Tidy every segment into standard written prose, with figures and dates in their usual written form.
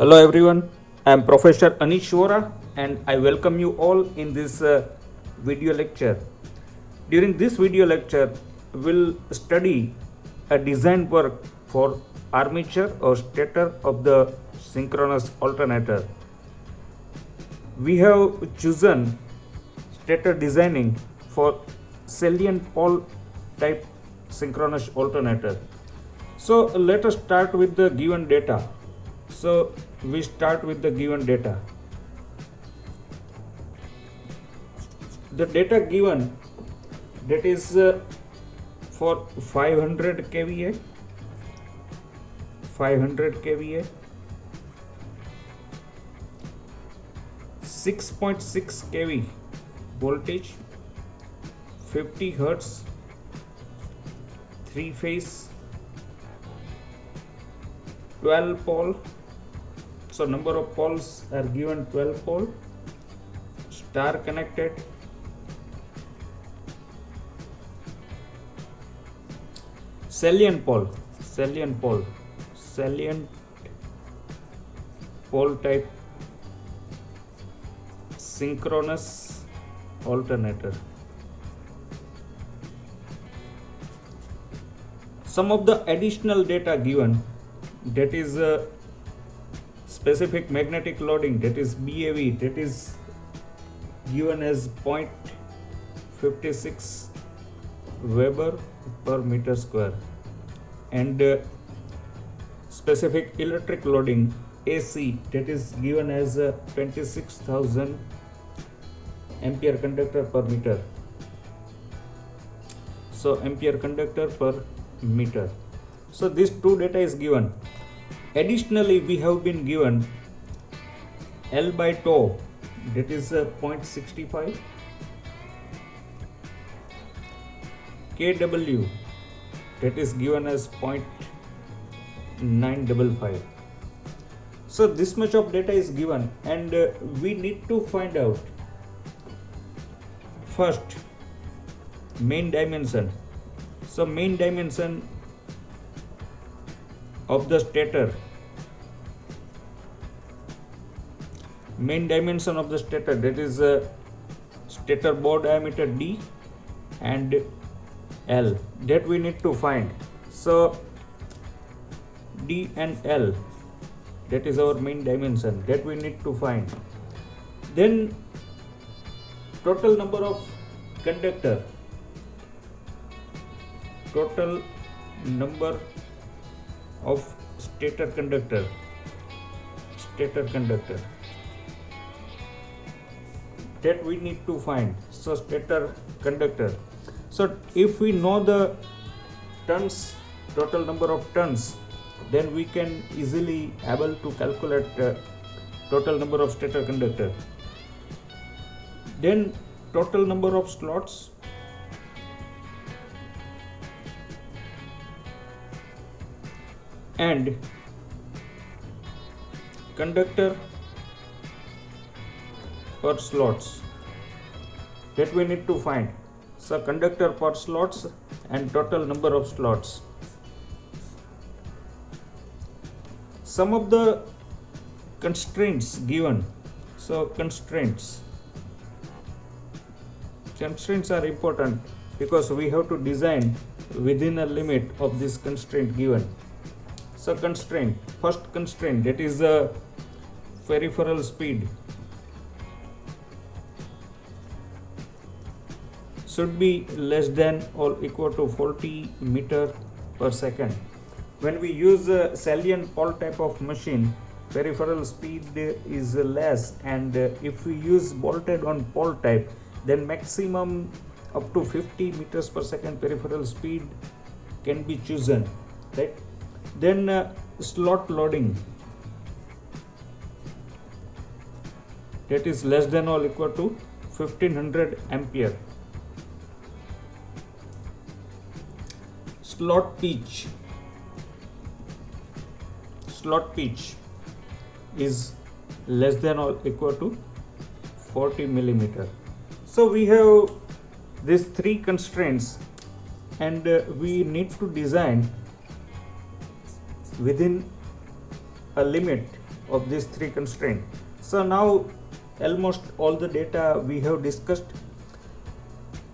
Hello everyone, I am Professor Anish Vora and I welcome you all in this video lecture. During this video lecture, we'll study a design work for armature or stator of the synchronous alternator. We have chosen stator designing for salient pole type synchronous alternator. So let us start with the given data. So we start with the given data. The data given, that is for 500 kVA, 6.6 kV voltage, 50 Hertz, 3 phase, 12 pole. So number of poles are given 12 pole, star connected, salient pole type synchronous alternator. Some of the additional data given, that is specific magnetic loading, that is BAV, that is given as 0.56 Weber per meter square, and specific electric loading AC, that is given as 26,000 ampere conductor per meter. So ampere conductor per meter. So these two data is given. Additionally, we have been given L by tau, that is 0.65, kW, that is given as 0.955. So this much of data is given, and we need to find out first main dimension. So main dimension of the stator, that is stator bore diameter D and L, that we need to find. So D and L, that is our main dimension, that we need to find. Then total number of conductor, total number of stator conductor, that we need to find. So stator conductor. So if we know the tons, total number of tons, then we can easily able to calculate total number of stator conductor. Then total number of slots, and conductor per slots, that we need to find. So conductor per slots and total number of slots. Some of the constraints given. So constraints are important because we have to design within a limit of this constraint given. So constraint, first constraint, that is the peripheral speed, should be less than or equal to 40 meter per second. When we use a salient pole type of machine, peripheral speed is less, and if we use bolted on pole type, then maximum up to 50 meters per second peripheral speed can be chosen, right? Then slot loading, that is less than or equal to 1500 ampere. Slot pitch is less than or equal to 40 millimeter. So we have these three constraints, and we need to design within a limit of these three constraints. So now almost all the data we have discussed.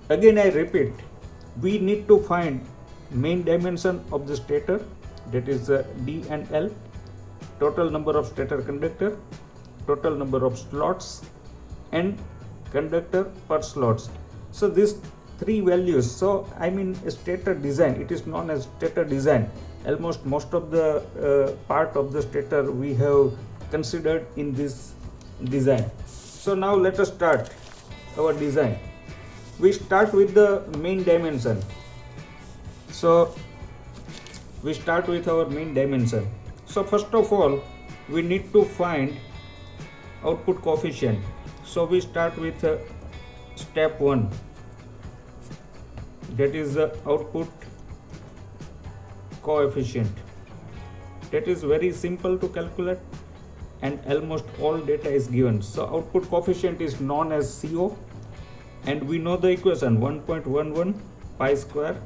Again I repeat, we need to find main dimension of the stator, that is D and L, total number of stator conductor, total number of slots, and conductor per slots. So these three values, so I mean stator design, it is known as stator design. Almost most of the part of the stator we have considered in this design. So now let us start our design. We start with the main dimension. So we start with our main dimension. So first of all, we need to find output coefficient. So we start with step 1, that is the output coefficient. That is very simple to calculate and almost all data is given. So output coefficient is known as CO, and we know the equation 1.11 pi square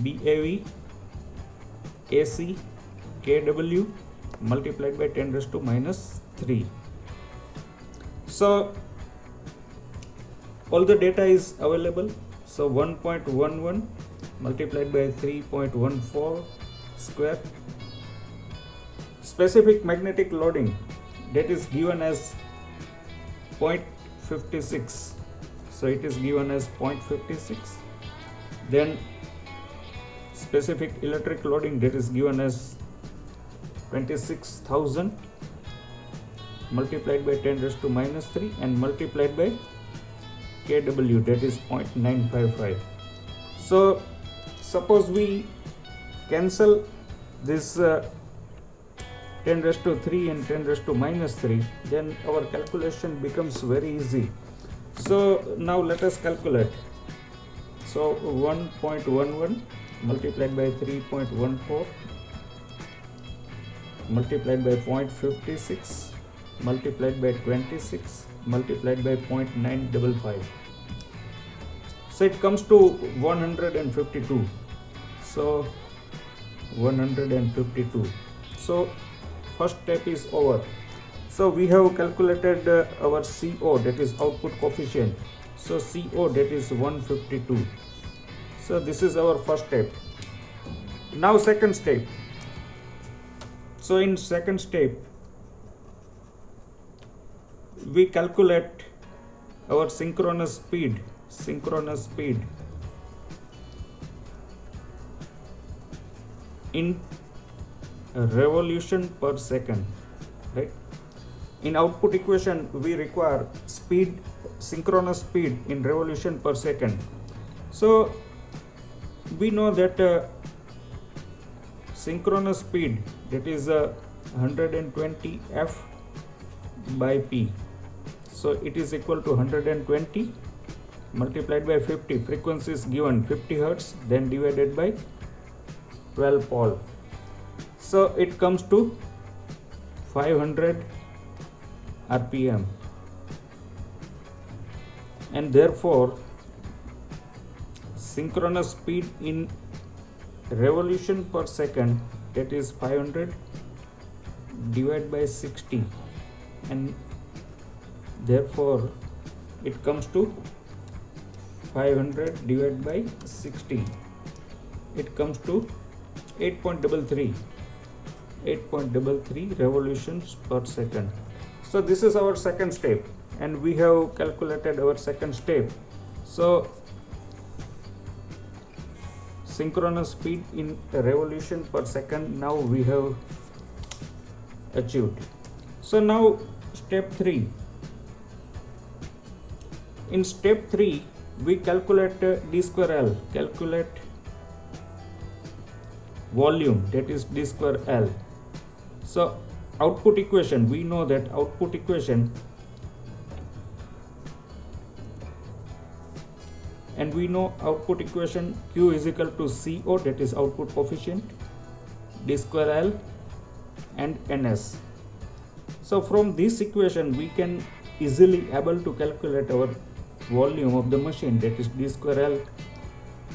BAV AC kW multiplied by 10 raised to minus 3. So all the data is available. So 1.11 multiplied by 3.14 square. Specific magnetic loading, that is given as 0.56. So it is given as 0.56. Then specific electric loading, that is given as 26,000 multiplied by 10 raised to minus 3 and multiplied by kW, that is 0.955. So suppose we cancel this 10 raised to 3 and 10 raised to minus 3, then our calculation becomes very easy. So now let us calculate. So 1.11 multiplied by 3.14 multiplied by 0.56 multiplied by 26 multiplied by 0.955. So it comes to 152. So 152. So first step is over. So we have calculated our CO, that is output coefficient. So CO, that is 152. So this is our first step. Now second step. So in second step, we calculate our synchronous speed in revolution per second, right? In output equation we require synchronous speed in revolution per second. So we know that synchronous speed, that is 120 F by P. So it is equal to 120 multiplied by 50. Frequency is given 50 Hertz, then divided by 12 pole. So it comes to 500 RPM, and therefore synchronous speed in revolution per second, that is 500 divided by 60, and therefore it comes to 500 divided by 60. It comes to 8.33 revolutions per second. So this is our second step, and we have calculated our second step. So synchronous speed in revolution per second now we have achieved. So now step 3. In step 3 we calculate d square L, calculate volume, that is d square L. So output equation, we know that output equation, and we know output equation Q is equal to CO, that is output coefficient, d square L and NS. So from this equation we can easily able to calculate our volume of the machine, that is d square L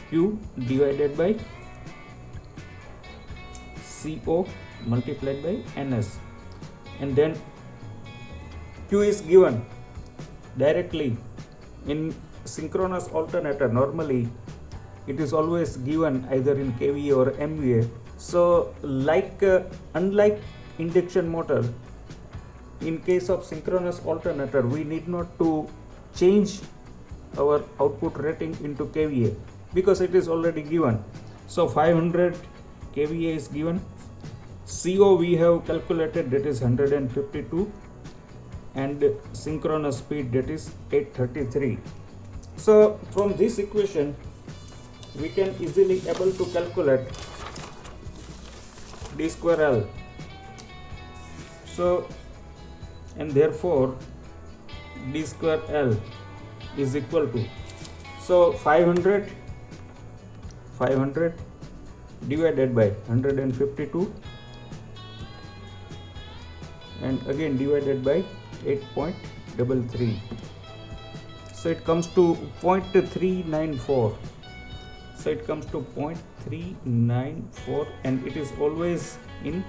Q divided by CO multiplied by NS. and then Q is given directly. In synchronous alternator, normally it is always given either in kVA or MVA. So unlike induction motor, in case of synchronous alternator, we need not to change our output rating into kVA because it is already given. So 500 kVA is given. CO we have calculated, that is 152, and synchronous speed, that is 833. So from this equation we can easily able to calculate d square L. So, and therefore d square L is equal to, so 500 divided by 152 and again divided by 8.33. So it comes to 0.394. So it comes to 0.394, and it is always in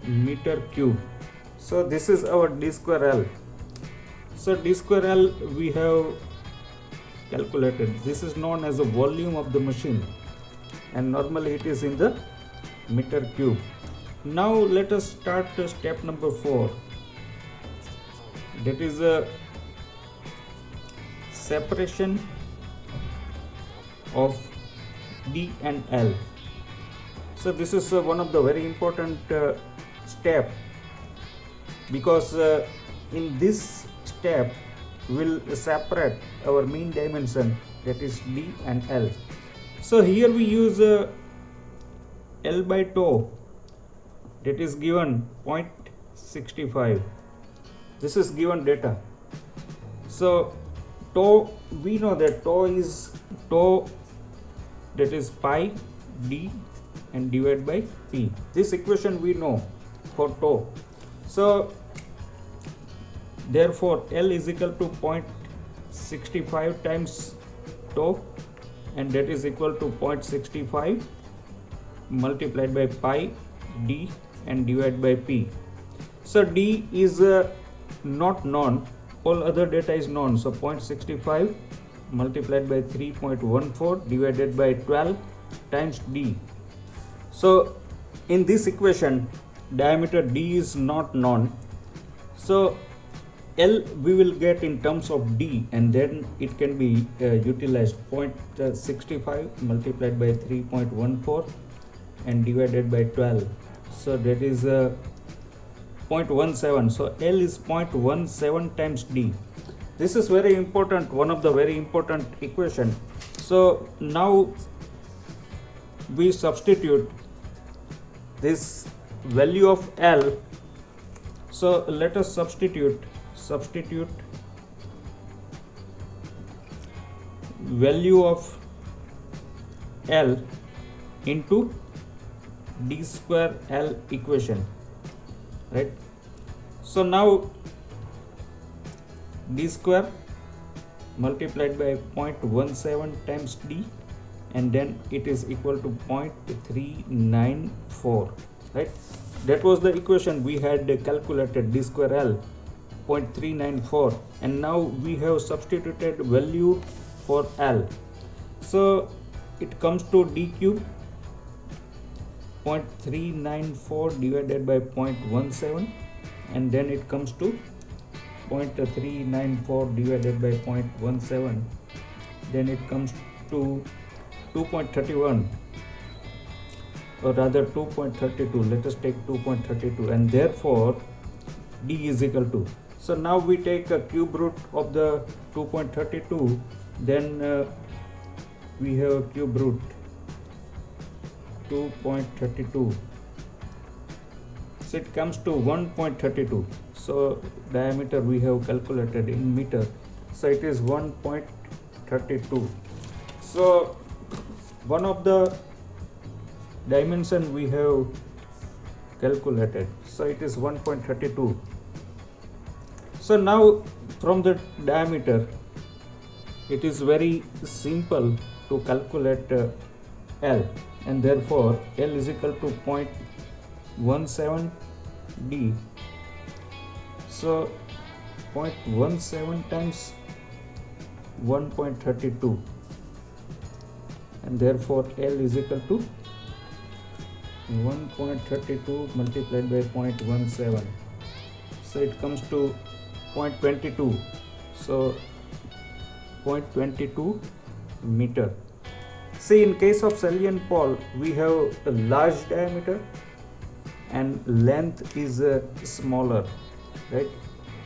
meter cube. So this is our d square L. So d square L we have calculated. This is known as the volume of the machine, and normally it is in the meter cube. Now let us start step number 4. That is a separation of D and L. So this is one of the very important step, because in this step we'll separate our mean dimension, that is D and L. So here we use L by tau, that is given 0.65. This is given data. So tau, we know that tau, that is pi d and divided by p. This equation we know for tau. So therefore L is equal to 0.65 times tau, and that is equal to 0.65 multiplied by pi d and divided by p. So d is not known, all other data is known. So 0.65 multiplied by 3.14 divided by 12 times d. So in this equation diameter d is not known, so L we will get in terms of d, and then it can be utilized 0.65 multiplied by 3.14 and divided by 12. So that is 0.17. So L is 0.17 times d. This is very important, one of the very important equation. So now we substitute this value of L. So let us substitute value of L into d square L equation, right? So now d square multiplied by 0.17 times d, and then it is equal to 0.394, right? That was the equation we had calculated, d square L 0.394, and now we have substituted value for L. So it comes to d cube 0.394 divided by 0.17, and then it comes to 0.394 divided by 0.17, then it comes to 2.31, or rather 2.32. Let us take 2.32, and therefore d is equal to, so now we take a cube root of the 2.32, then we have a cube root 2.32, so it comes to 1.32. So diameter we have calculated in meter, so it is 1.32. So one of the dimension we have calculated, so it is 1.32. So now from the diameter it is very simple to calculate L, and therefore L is equal to 0.17 d So 0.17 times 1.32, and therefore L is equal to 1.32 multiplied by 0.17, so it comes to 0.22. So 0.22 meter. See, in case of salient pole, we have a large diameter and length is smaller, right?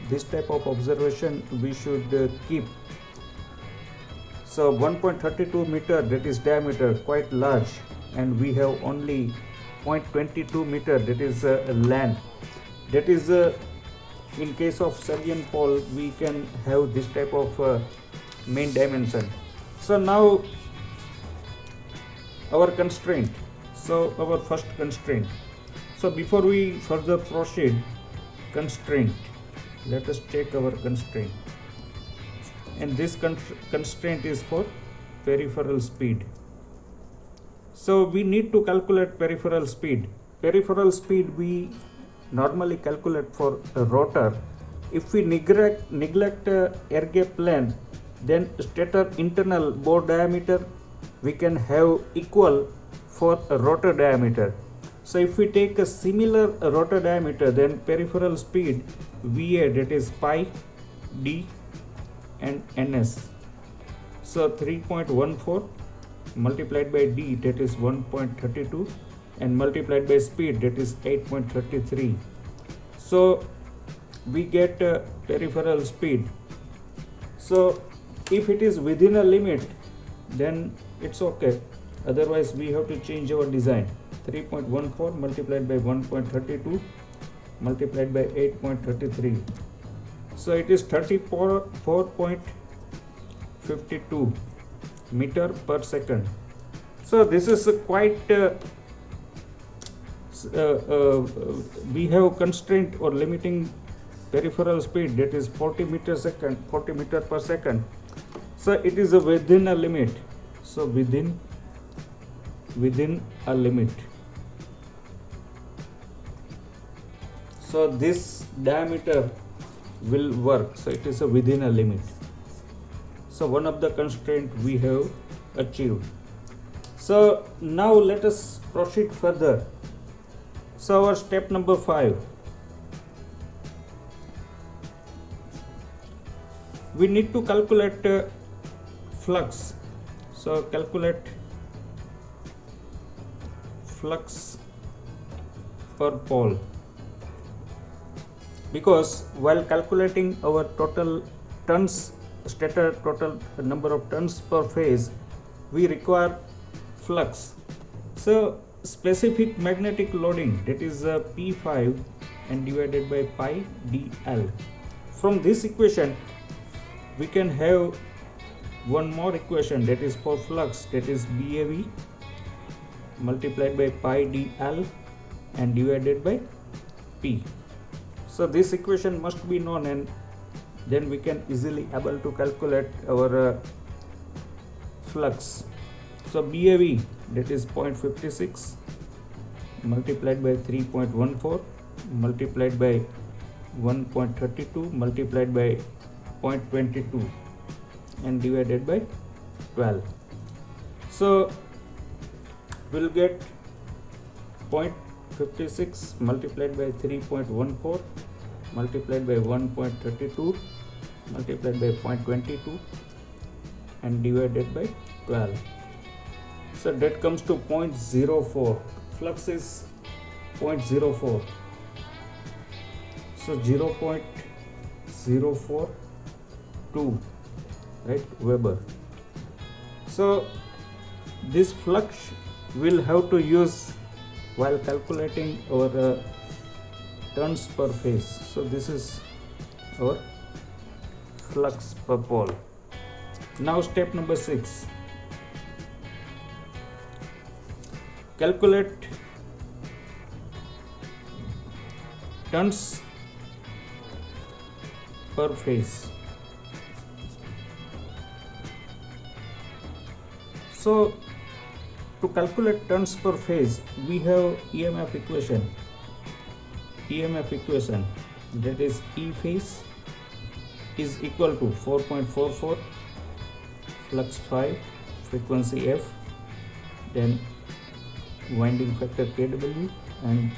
This type of observation we should keep. So 1.32 meter, that is diameter, quite large, and we have only 0.22 meter, that is length. That is in case of salient pole, we can have this type of main dimension. So now our constraint. So our first constraint. So before we further proceed, constraint, let us check our constraint, and this constraint is for peripheral speed. So we need to calculate peripheral speed. Peripheral speed we normally calculate for a rotor. If we neglect air gap length, then stator internal bore diameter we can have equal for a rotor diameter. So if we take a similar rotor diameter, then peripheral speed VA, that is pi d and ns. So 3.14 multiplied by d, that is 1.32, and multiplied by speed, that is 8.33. So we get peripheral speed. So if it is within a limit, then it's okay, otherwise we have to change our design. 3.14 multiplied by 1.32 multiplied by 8.33, so it is 34.52 meter per second. So this is quite we have constraint or limiting peripheral speed, that is 40 meter per second. So it is within a limit. So within a limit. So this diameter will work. So it is within a limit. So one of the constraint we have achieved. So now let us proceed further. So our step number 5. We need to calculate flux. So calculate flux per pole, because while calculating our total tons, stator total number of tons per phase, we require flux. So specific magnetic loading, that is P5 and divided by pi dl. From this equation we can have one more equation, that is for flux, that is BAV multiplied by pi dl and divided by P. So this equation must be known, and then we can easily able to calculate our flux. So BAV, that is 0.56 multiplied by 3.14 multiplied by 1.32 multiplied by 0.22 and divided by 12. So we'll get 0.56 multiplied by 3.14 multiplied by 1.32 multiplied by 0.22 and divided by 12. So that comes to 0.04. Flux is 0.04. So 0.042, right, Weber. So this flux we'll have to use while calculating our turns per phase. So this is our flux per pole. Now step number 6. Calculate turns per phase. So to calculate turns per phase, we have EMF equation. that is E phase is equal to 4.44 flux 5 frequency F, then winding factor kW and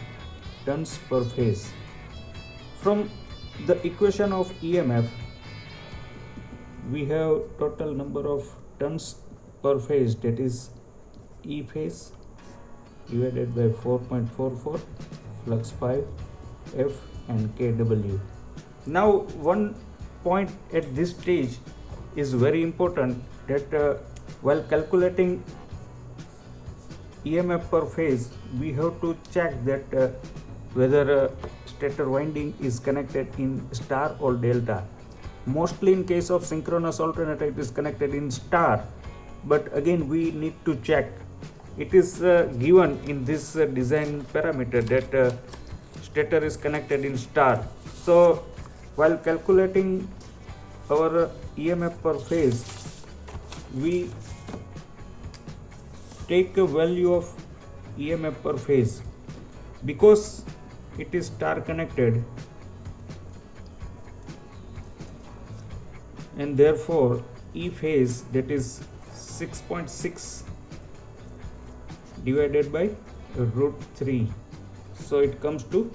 turns per phase. From the equation of EMF, we have total number of turns per phase, that is E phase divided by 4.44 flux 5 F and kW. Now one point at this stage is very important, that while calculating EMF per phase, we have to check that whether stator winding is connected in star or delta. Mostly in case of synchronous alternator it is connected in star, but again we need to check. It is given in this design parameter that stator is connected in star. So while calculating our EMF per phase, we take a value of EMF per phase. Because it is star connected, and therefore E phase, that is 6.6 divided by root 3, so it comes to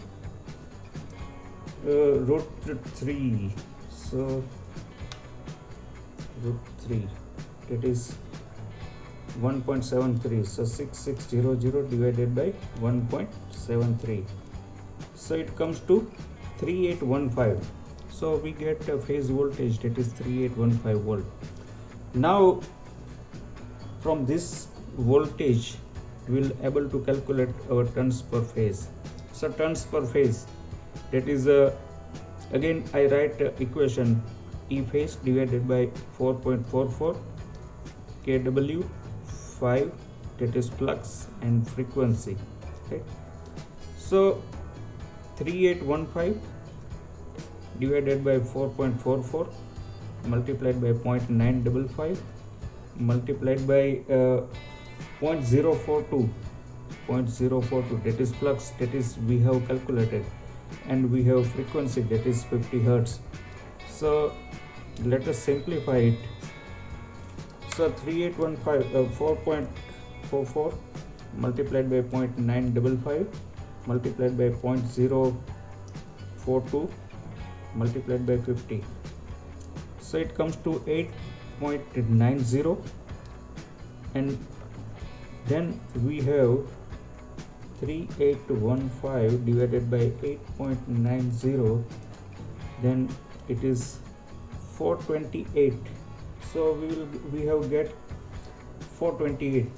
root 3, so root 3, that is 1.73, so 6600 divided by 1.73, so it comes to 3815. So we get a phase voltage, that is 3815 volt. Now from this voltage we will able to calculate our turns per phase. So turns per phase, that is again I write equation E phase divided by 4.44 kW 5, that is flux and frequency, right? So 3815 divided by 4.44 multiplied by 0.955 multiplied by 0.042, that is flux, that is we have calculated, and we have frequency, that is 50 Hertz. So let us simplify it. So 3815 4.44 multiplied by 0.955 multiplied by 0.042 multiplied by 50, so it comes to 8.90, and then we have 3815 divided by 8.90, then it is 428, so we have get 428.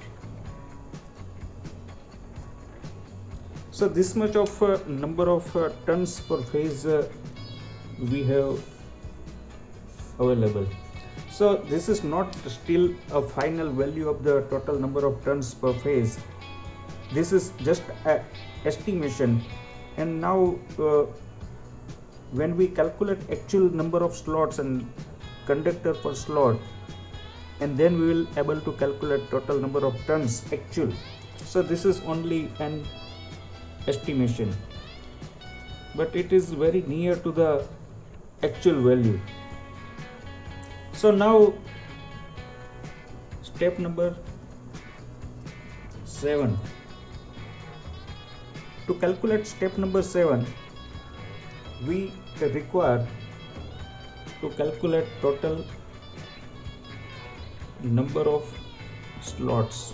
So this much of number of turns per phase we have available. So this is not still a final value of the total number of turns per phase. This is just an estimation, and now when we calculate actual number of slots and conductor per slot, and then we will able to calculate total number of turns actual. So this is only an estimation, but it is very near to the actual value. So now step number 7. To calculate step number 7, we require to calculate total number of slots.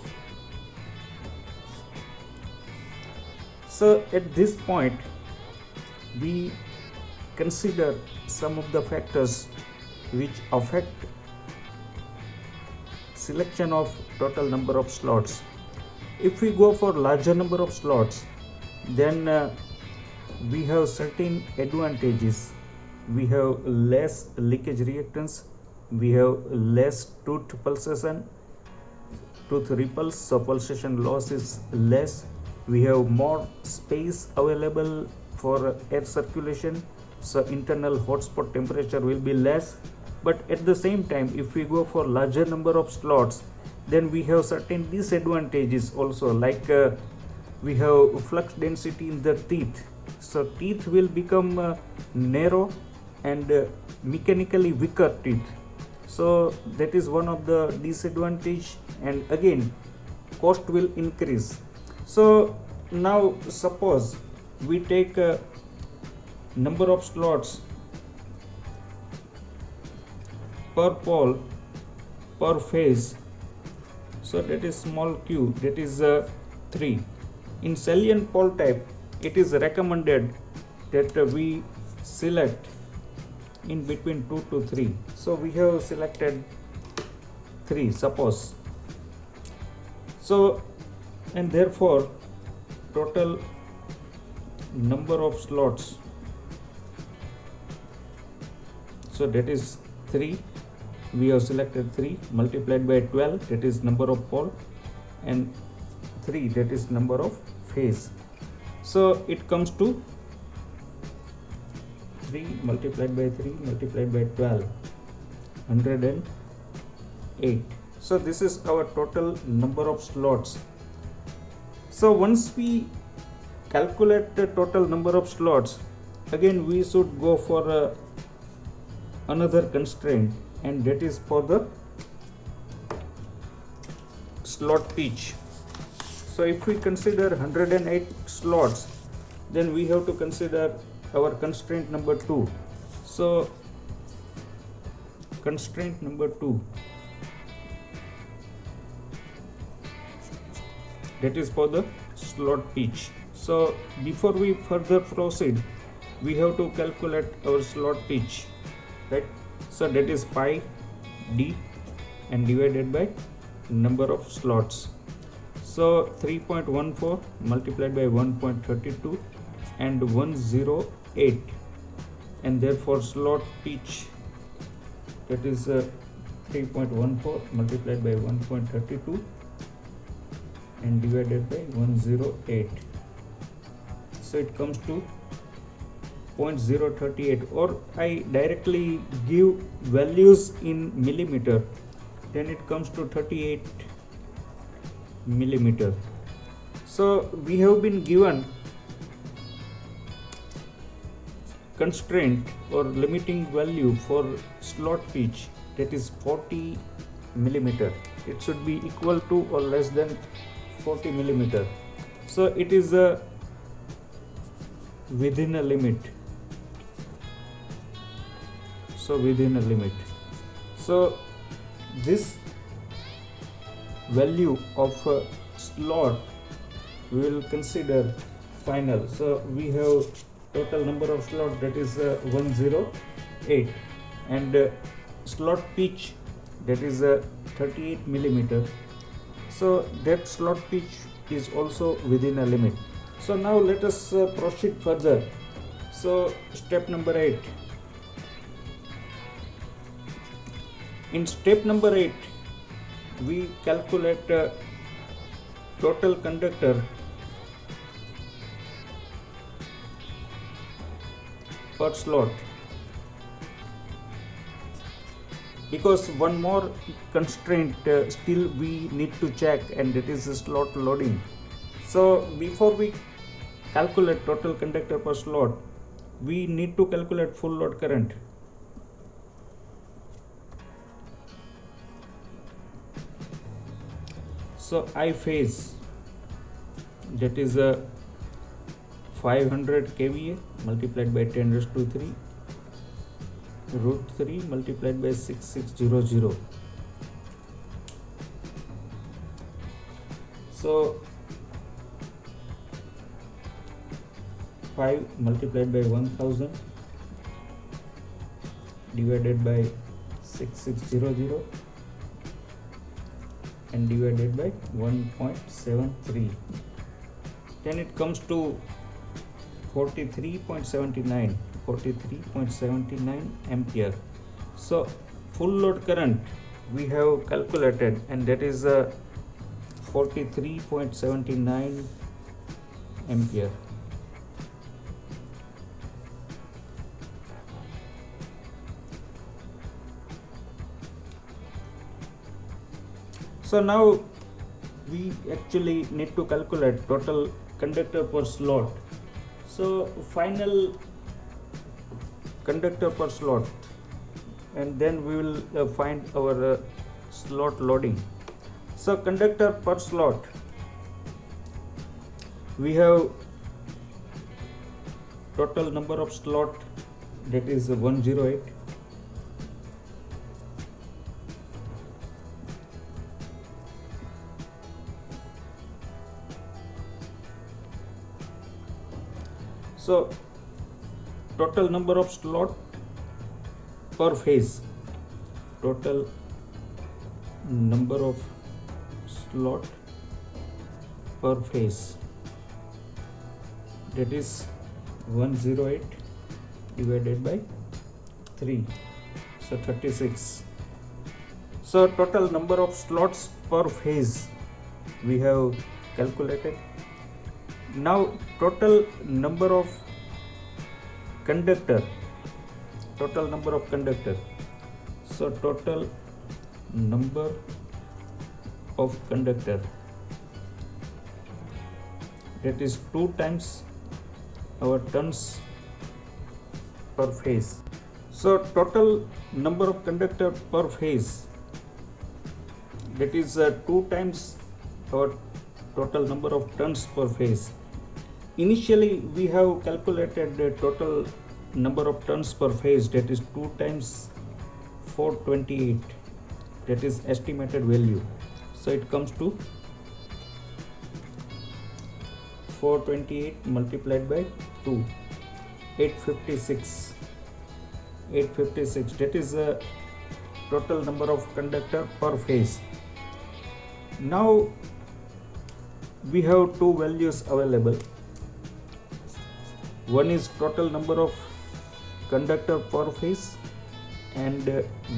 So at this point we consider some of the factors which affect selection of total number of slots. If we go for larger number of slots, then we have certain advantages. We have less leakage reactance, we have less tooth pulsation, tooth ripples, so pulsation loss is less. We have more space available for air circulation, so internal hotspot temperature will be less. But at the same time, if we go for larger number of slots, then we have certain disadvantages also, like we have flux density in the teeth, so teeth will become narrow and mechanically weaker teeth. So that is one of the disadvantage, and again cost will increase. So now suppose we take a number of slots per pole per phase, so that is small q, that is 3. In salient pole type, it is recommended that we select in between 2 to 3. So we have selected 3, suppose. So, and therefore total number of slots, so that is 3, we have selected 3 multiplied by 12, that is number of pole, and 3, that is number of phase. So it comes to 3 multiplied by 3 multiplied by 12, 108. So this is our total number of slots. So once we calculate the total number of slots, again we should go for another constraint, and that is for the slot pitch. So if we consider 108 slots, then we have to consider our constraint number 2. So constraint number 2, that is for the slot pitch. So before we further proceed, we have to calculate our slot pitch, right? So that is pi d and divided by number of slots. So 3.14 multiplied by 1.32 and 108, and therefore slot pitch, that is 3.14 multiplied by 1.32 and divided by 108. So it comes to 0.038, or I directly give values in millimeter, then it comes to 38 millimeter. So we have been given constraint or limiting value for slot pitch, that is 40 millimeter. It should be equal to or less than 40 millimeter. So it is within a limit. So within a limit. So this value of slot we will consider final. So we have total number of slot, that is 108, and slot pitch, that is 38 millimeter. So that slot pitch is also within a limit. So now let us proceed further. So step number 8. In step number 8, we calculate total conductor per slot, because one more constraint still we need to check, and that is slot loading. So before we calculate total conductor per slot, we need to calculate full load current. So I phase, that is 500 kVA multiplied by 10 raised to 3 root 3 multiplied by 6600. So 5 multiplied by 1000 divided by 6600 and divided by 1.73, then it comes to 43.79 ampere. So full load current we have calculated, and that is 43.79 ampere. So now we actually need to calculate total conductor per slot. So final conductor per slot, and then we will find our slot loading. So conductor per slot, we have total number of slot, that is 108. So total number of slot per phase, total number of slot per phase, that is 108 divided by 3, so 36. So total number of slots per phase we have calculated. Now total number of conductor, total number of conductor, so total number of conductor, that is 2 times our turns per phase. So total number of conductor per phase, that is 2 times our total number of turns per phase. Initially we have calculated the total number of turns per phase, that is 2 times 428, that is estimated value. So it comes to 428 multiplied by 2, 856, that is the total number of conductor per phase. Now we have two values available. One is total number of conductor per phase, and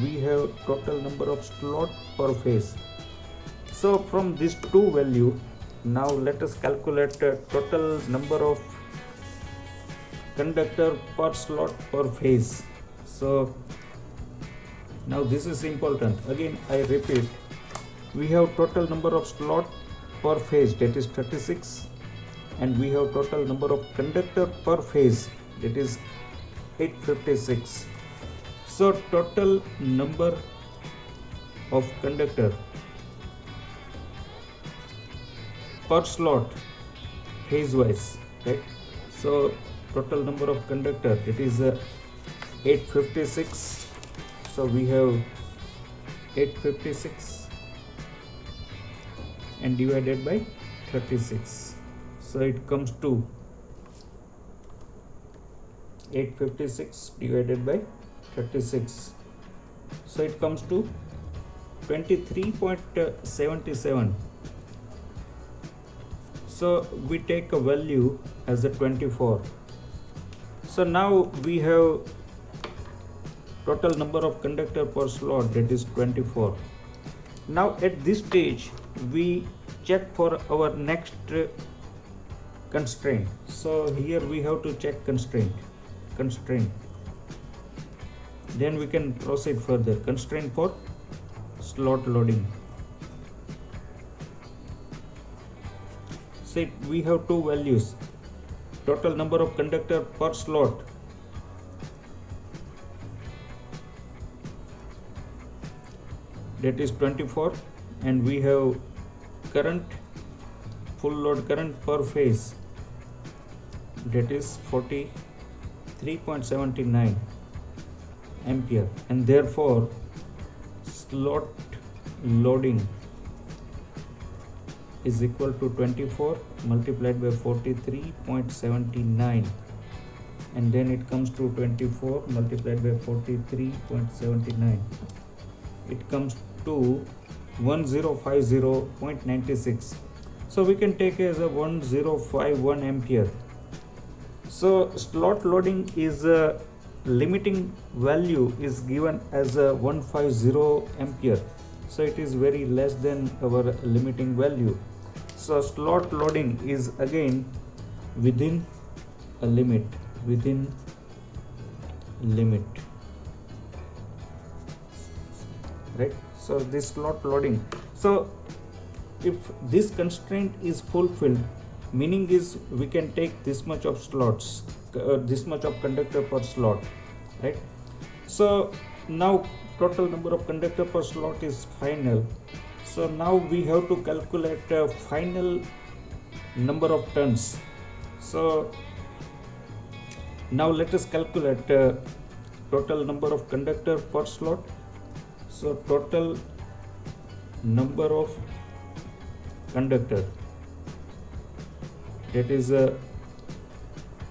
we have total number of slot per phase. So from these two value, now let us calculate total number of conductor per slot per phase. So now this is important. Again I repeat, we have total number of slot per phase, that is 36, and we have total number of conductor per phase, that is 856. So total number of conductor per slot phase wise, right? So total number of conductor, it is 856. So we have 856 and divided by 36. So it comes to 856 divided by 36. So it comes to 23.77. So we take a value as a 24. So now we have total number of conductor per slot, that is 24. Now at this stage we check for our next constraint. So here we have to check constraint, then we can proceed further. Constraint for slot loading. Say we have two values, total number of conductor per slot, that is 24, and we have current, full load current per phase, that is 43.79 ampere, and therefore slot loading is equal to 24 multiplied by 43.79, and then it comes to 24 multiplied by 43.79, it comes to 1050.96. So we can take as a 1051 ampere. So slot loading is a limiting value is given as a 150 ampere. So it is very less than our limiting value. So slot loading is again within a limit, right? So this slot loading, so if this constraint is fulfilled, Meaning is we can take this much of slots, this much of conductor per slot, right? So now total number of conductor per slot is final. So now we have to calculate final number of turns. So now let us calculate total number of conductor per slot. So total number of conductor, that is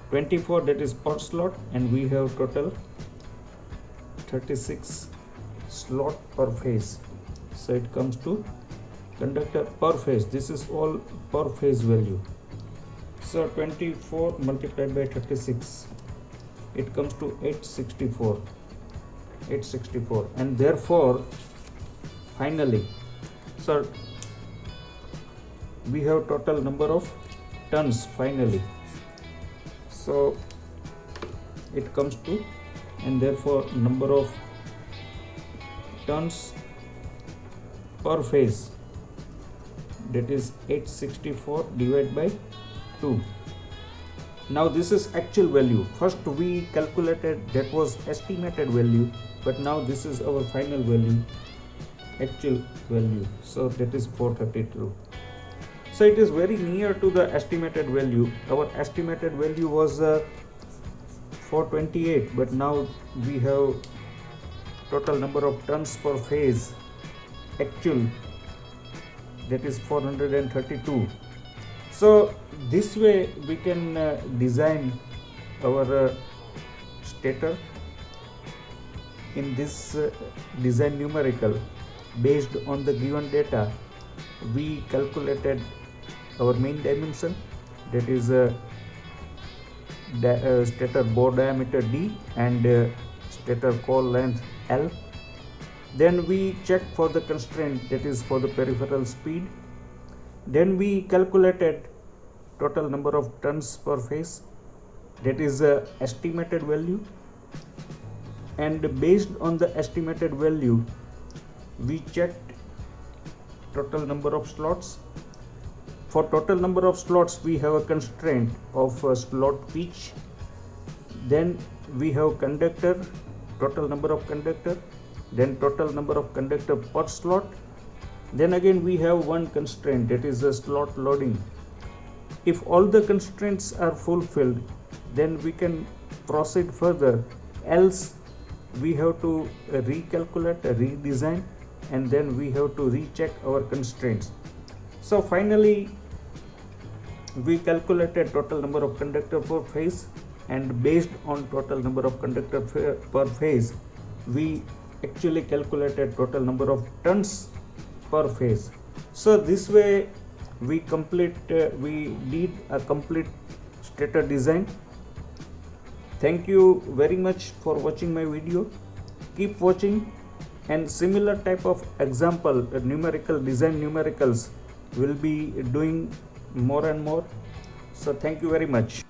24, that is per slot, and we have total 36 slot per phase. So it comes to conductor per phase. This is all per phase value. So 24 multiplied by 36, it comes to 864, and therefore finally, so we have total number of turns finally. So it comes to, and therefore number of turns per phase, that is 864 divided by 2. Now this is actual value. First we calculated, that was estimated value, but now this is our final value, actual value. So that is 432. So it is very near to the estimated value. Our estimated value was 428, but now we have total number of turns per phase actual, that is 432. So this way we can design our stator in this design numerical. Based on the given data, we calculated our main dimension, that is stator bore diameter D and stator core length L. Then we check for the constraint, that is for the peripheral speed. Then we calculated total number of turns per phase, that is estimated value, and based on the estimated value we checked total number of slots. For total number of slots we have a constraint of slot pitch. Then we have conductor, total number of conductor, then total number of conductor per slot. Then again we have one constraint, that is the slot loading. If all the constraints are fulfilled, then we can proceed further, else we have to recalculate, redesign, and then we have to recheck our constraints. So finally we calculated total number of conductor per phase, and based on total number of conductor per phase we actually calculated total number of turns per phase. So this way we did a complete stator design. Thank you very much for watching my video. Keep watching, and similar type of example numerical design numericals will be doing more and more. So thank you very much.